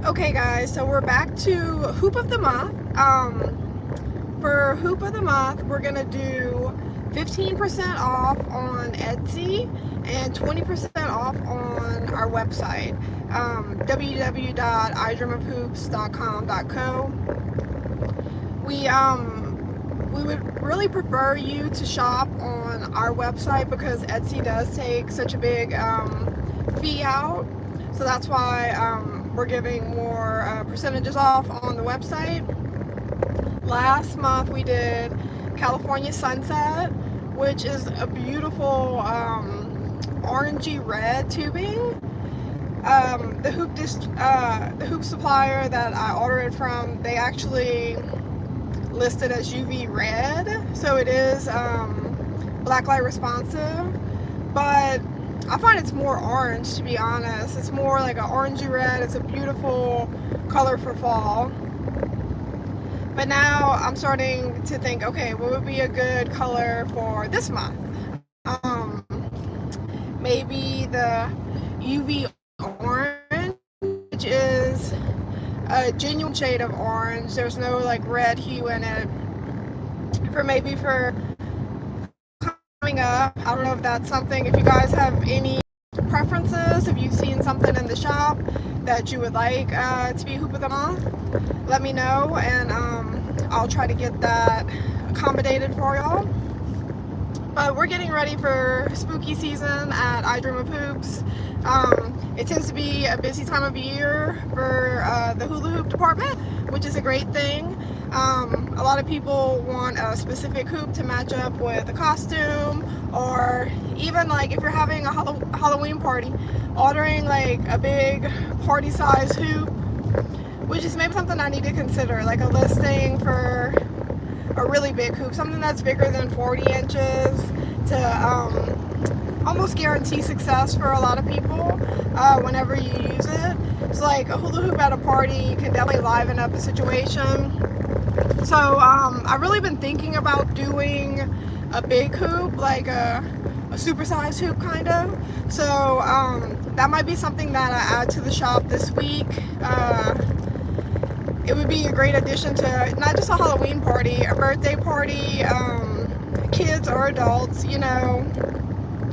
Okay guys, so we're back to Hoop of the Month. For Hoop of the Month, we're gonna do 15% off on Etsy and 20% off on our website, www.idreamofhoops.com.co. We would really prefer you to shop on our website because Etsy does take such a big fee out. So that's why we're giving more percentages off on the website. Last month we did California Sunset, which is a beautiful orangey red tubing. The hoop supplier that I ordered it from, they actually listed as UV red, so it is blacklight responsive, but I find it's more orange, to be honest. It's more like an orangey red. It's a beautiful color for fall. But now I'm starting to think, okay, what would be a good color for this month? Maybe the UV orange, which is a genuine shade of orange. There's no like red hue in it. For coming up, I don't know if that's something, if you guys have any preferences, if you've seen something in the shop that you would like to be Hoop of the Month, let me know, and I'll try to get that accommodated for y'all. But we're getting ready for spooky season at I Dream of Hoops. It tends to be a busy time of year for the hula hoop department, which is a great thing. A lot of people want a specific hoop to match up with a costume, or even like if you're having a Halloween party, ordering like a big party size hoop, which is maybe something I need to consider, like a listing for a really big hoop, something that's bigger than 40 inches to almost guarantee success for a lot of people whenever you use it. So like a hula hoop at a party can definitely liven up a situation. So I've really been thinking about doing a big hoop, like a supersized hoop kind of. So that might be something that I add to the shop this week. It would be a great addition to not just a Halloween party, a birthday party, kids or adults. You know,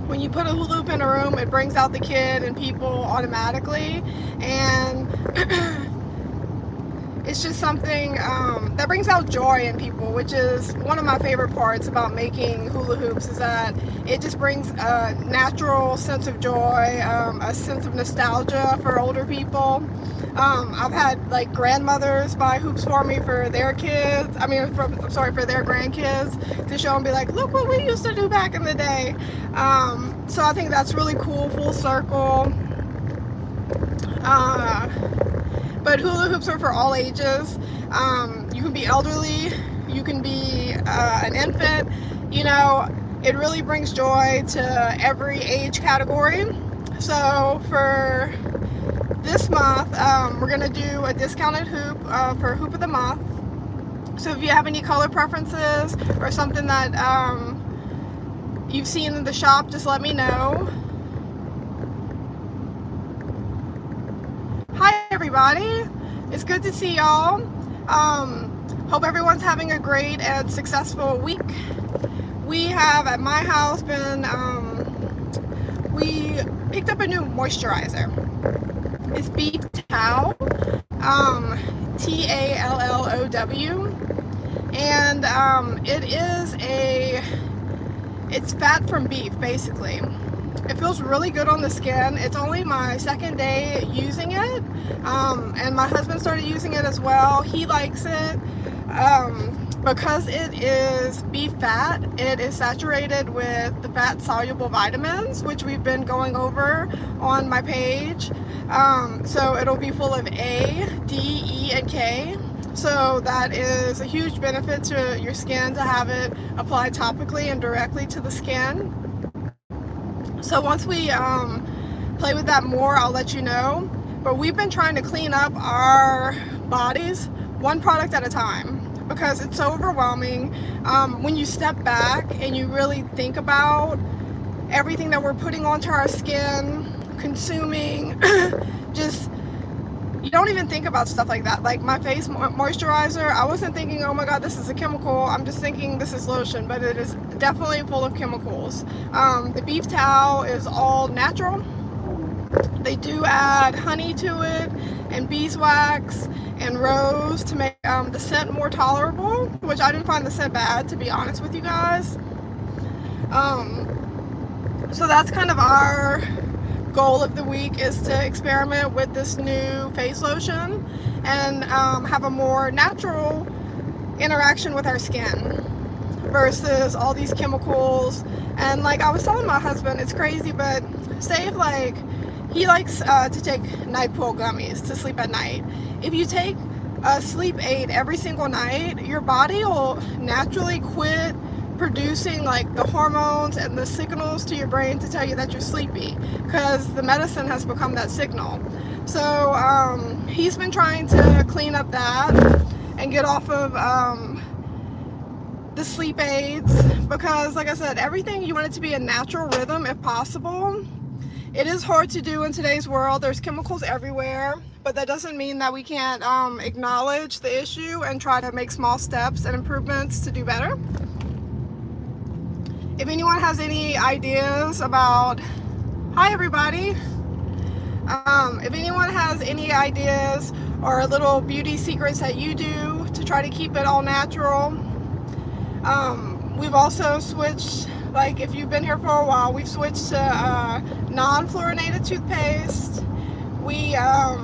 when you put a hula hoop in a room, it brings out the kid and people automatically, and it's just something that brings out joy in people, which is one of my favorite parts about making hula hoops, is that it just brings a natural sense of joy, a sense of nostalgia for older people. I've had like grandmothers buy hoops for me for their kids, for their grandkids, to show them, be like, look what we used to do back in the day. So I think that's really cool, full circle. But hula hoops are for all ages. You can be elderly, you can be an infant, you know, it really brings joy to every age category. So for this month, we're gonna do a discounted hoop for Hoop of the Month. So if you have any color preferences or something that you've seen in the shop, just let me know. Hi everybody, it's good to see y'all. Hope everyone's having a great and successful week. We have at my house been, we picked up a new moisturizer. It's Beef Tallow, Tallow, and it's fat from beef, basically. It feels really good on the skin. It's only my second day using it, and my husband started using it as well. He likes it. Because it is beef fat, it is saturated with the fat soluble vitamins, which we've been going over on my page. So it'll be full of A, D, E, and K. So that is a huge benefit to your skin to have it applied topically and directly to the skin. So once we play with that more, I'll let you know. But we've been trying to clean up our bodies one product at a time, because it's so overwhelming. When you step back and you really think about everything that we're putting onto our skin, consuming, just you don't even think about stuff like that. Like my face moisturizer, I wasn't thinking, oh my god, this is a chemical. I'm just thinking this is lotion, but it is definitely full of chemicals. The beef towel is all natural. They do add honey to it and beeswax and rose to make the scent more tolerable, which I didn't find the scent bad, to be honest with you guys. So that's kind of our goal of the week, is to experiment with this new face lotion and have a more natural interaction with our skin versus all these chemicals. And like I was telling my husband, it's crazy, but say if like he likes to take NyQuil gummies to sleep at night. If you take a sleep aid every single night, your body will naturally quit producing like the hormones and the signals to your brain to tell you that you're sleepy, because the medicine has become that signal. So he's been trying to clean up that and get off of the sleep aids, because like I said, everything, you want it to be a natural rhythm if possible. It is hard to do in today's world. There's chemicals everywhere, but that doesn't mean that we can't acknowledge the issue and try to make small steps and improvements to do better. If anyone has any ideas about, hi everybody, if anyone has any ideas or little beauty secrets that you do to try to keep it all natural. We've also switched, like if you've been here for a while, we've switched to non-fluorinated toothpaste. We are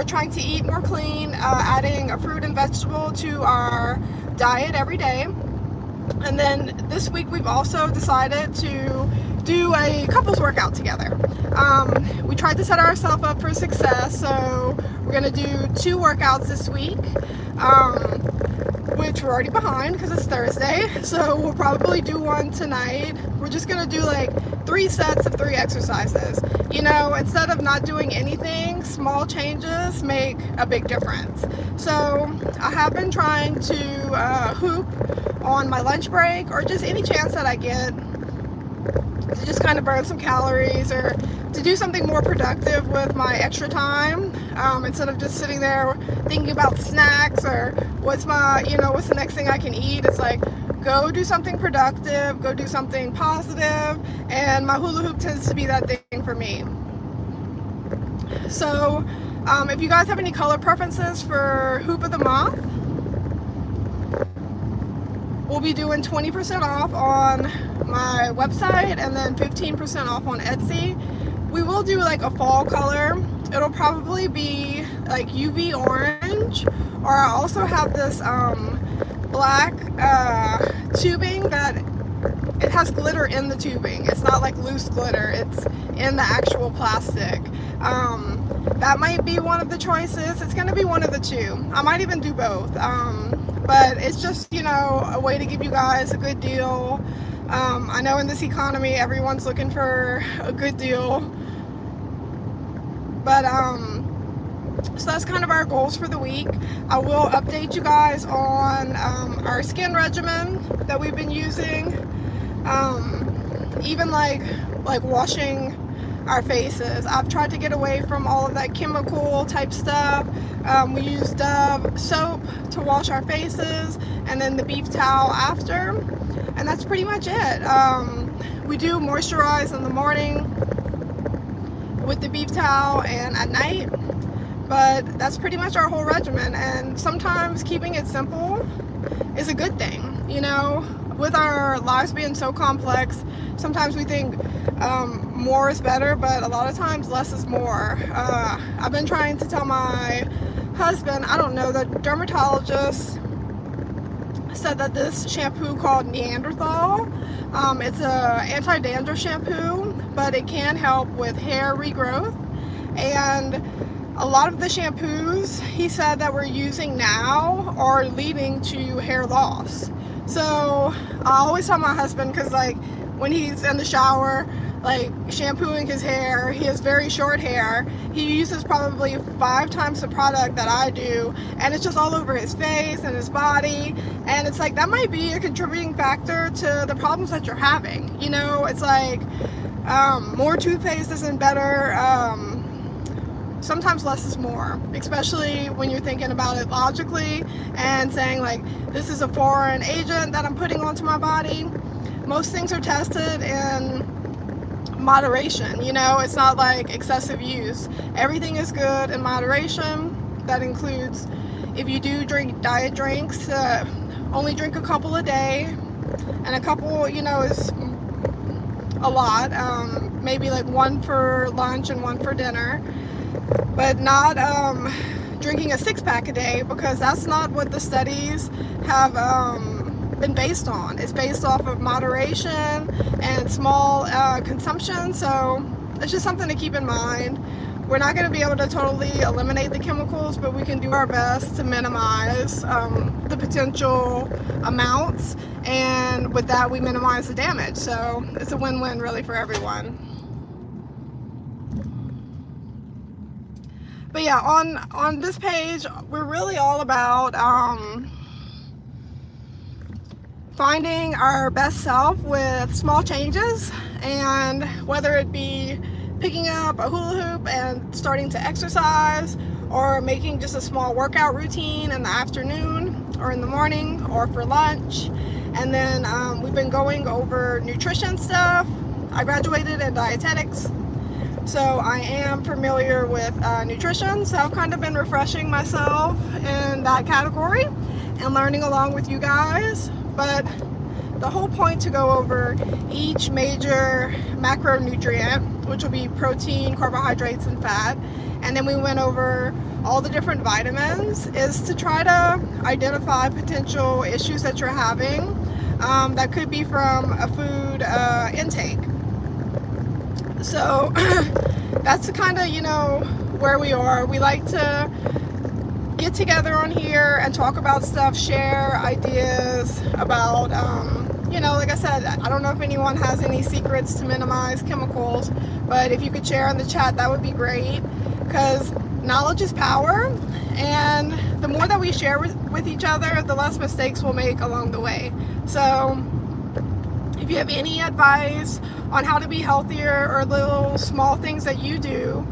trying to eat more clean, adding a fruit and vegetable to our diet every day. And then this week we've also decided to do a couples workout together. We tried to set ourselves up for success, so we're gonna do 2 workouts this week, which we're already behind because it's Thursday, so we'll probably do one tonight. We're just gonna do like 3 sets of 3 exercises. You know, instead of not doing anything, small changes make a big difference. So I have been trying to hoop on my lunch break, or just any chance that I get to just kind of burn some calories or to do something more productive with my extra time, instead of just sitting there thinking about snacks or what's the next thing I can eat. It's like, go do something productive, go do something positive, and my hula hoop tends to be that thing for me. So if you guys have any color preferences for Hoop of the Month, we'll be doing 20% off on my website and then 15% off on Etsy. We will do like a fall color. It'll probably be like UV orange, or I also have this black tubing that it has glitter in the tubing. It's not like loose glitter, it's in the actual plastic. That might be one of the choices. It's gonna be one of the 2. I might even do both. But it's just, you know, a way to give you guys a good deal. I know in this economy everyone's looking for a good deal, but so that's kind of our goals for the week. I will update you guys on our skin regimen that we've been using, even like washing our faces. I've tried to get away from all of that chemical type stuff. We use Dove soap to wash our faces, and then the beef towel after, and that's pretty much it. We do moisturize in the morning with the beef towel and at night, but that's pretty much our whole regimen. And sometimes keeping it simple is a good thing, you know. With our lives being so complex, sometimes we think more is better, but a lot of times less is more. I've been trying to tell my husband, I don't know, the dermatologist said that this shampoo called Neanderthal, it's a anti-dandruff shampoo, but it can help with hair regrowth. And a lot of the shampoos he said that we're using now are leading to hair loss. So I always tell my husband, because like when he's in the shower like shampooing his hair, he has very short hair, he uses probably 5 times the product that I do, and it's just all over his face and his body, and it's like that might be a contributing factor to the problems that you're having. You know, it's like more toothpaste isn't better, sometimes less is more, especially when you're thinking about it logically and saying like, this is a foreign agent that I'm putting onto my body. Most things are tested in moderation, you know, it's not like excessive use. Everything is good in moderation. That includes, if you do drink diet drinks, only drink a couple a day, and a couple, you know, is a lot. Maybe like one for lunch and one for dinner, but not drinking a 6-pack a day, because that's not what the studies have been based on. It's based off of moderation and small consumption, so it's just something to keep in mind. We're not going to be able to totally eliminate the chemicals, but we can do our best to minimize the potential amounts, and with that we minimize the damage. So it's a win-win really for everyone. But yeah, on this page we're really all about finding our best self with small changes, and whether it be picking up a hula hoop and starting to exercise, or making just a small workout routine in the afternoon or in the morning or for lunch. And then we've been going over nutrition stuff. I graduated in dietetics, so I am familiar with nutrition, so I've kind of been refreshing myself in that category and learning along with you guys. But the whole point to go over each major macronutrient, which will be protein, carbohydrates, and fat, and then we went over all the different vitamins, is to try to identify potential issues that you're having that could be from a food intake. So that's kind of, you know, where we are. We like to get together on here and talk about stuff, share ideas about you know, like I said, I don't know if anyone has any secrets to minimize chemicals, but if you could share in the chat, that would be great, because knowledge is power, and the more that we share with each other, the less mistakes we'll make along the way. So if you have any advice on how to be healthier, or little small things that you do,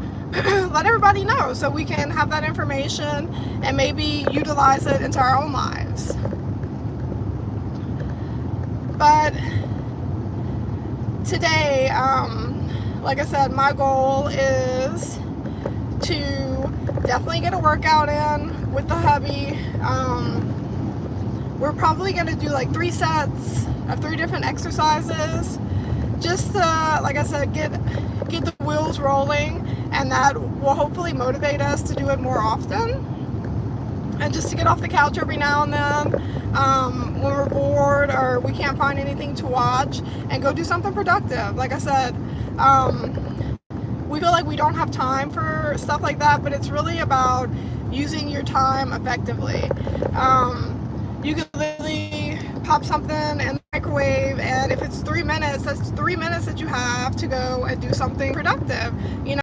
let everybody know so we can have that information and maybe utilize it into our own lives. But today, like I said, my goal is to definitely get a workout in with the hubby. We're probably going to do like 3 sets of 3 different exercises, just to, like I said, get the wheels rolling, and that will hopefully motivate us to do it more often, and just to get off the couch every now and then when we're bored or we can't find anything to watch, and go do something productive. Like I said, we feel like we don't have time for stuff like that, but it's really about using your time effectively. You can literally pop something in the microwave, and if it's 3 minutes, that's 3 minutes that you have to go and do something productive, you know.